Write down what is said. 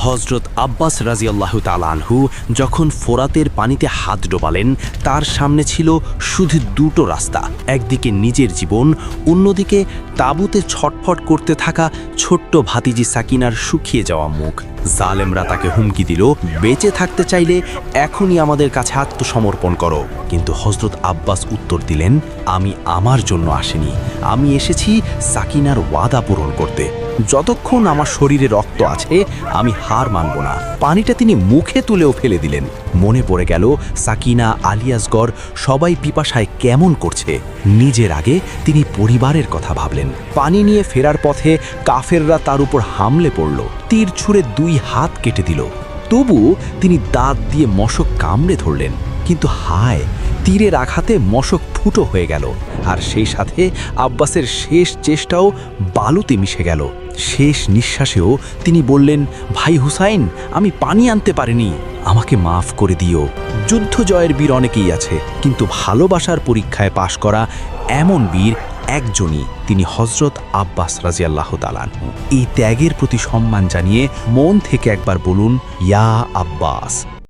হযরত আব্বাস রাদিয়াল্লাহু তাআলা আনহু যখন ফোরাতের পানিতে হাত ডোবালেন, তার সামনে ছিল শুধু দুটো রাস্তা, একদিকে নিজের জীবন, অন্যদিকে তাঁবুতে ছটফট করতে থাকা ছোট্ট ভাতিজি সাকিনার শুকিয়ে যাওয়া মুখ। জালেমরা তাকে হুমকি দিল, বেঁচে থাকতে চাইলে এখনই আমাদের কাছে আত্মসমর্পণ করো। কিন্তু হযরত আব্বাস উত্তর দিলেন, আমি আমার জন্য আসিনি, আমি এসেছি সাকিনার ওয়াদা পূরণ করতে। যতক্ষণ আমার শরীরে রক্ত আছে আমি হার মানব না। পানিটা তিনি মুখে তুলেও ফেলে দিলেন। মনে পড়ে গেল সাকিনা, আলিয়াসগর সবাই পিপাসায় কেমন করছে। নিজের আগে তিনি পরিবারের কথা ভাবলেন। পানি নিয়ে ফেরার পথে কাফেররা তার উপর হামলে পড়ল, তীর ছুঁড়ে 2 হাত কেটে দিল। তবু তিনি দাঁত দিয়ে মশক কামড়ে ধরলেন, কিন্তু হায়, তীরের আঘাতে মশক ফুটো হয়ে গেল, আর সেই সাথে আব্বাসের শেষ চেষ্টাও বালুতে মিশে গেল। শেষ নিঃশ্বাসেও তিনি বললেন, ভাই হুসাইন, আমি পানি আনতে পারিনি, আমাকে মাফ করে দিও। যুদ্ধ জয়ের বীর অনেকেই আছে, কিন্তু ভালোবাসার পরীক্ষায় পাশ করা এমন বীর একজনই, তিনি হযরত আব্বাস রাদিয়াল্লাহু তাআলা আনহু। এই ত্যাগের প্রতি সম্মান জানিয়ে মন থেকে একবার বলুন, ইয়া আব্বাস।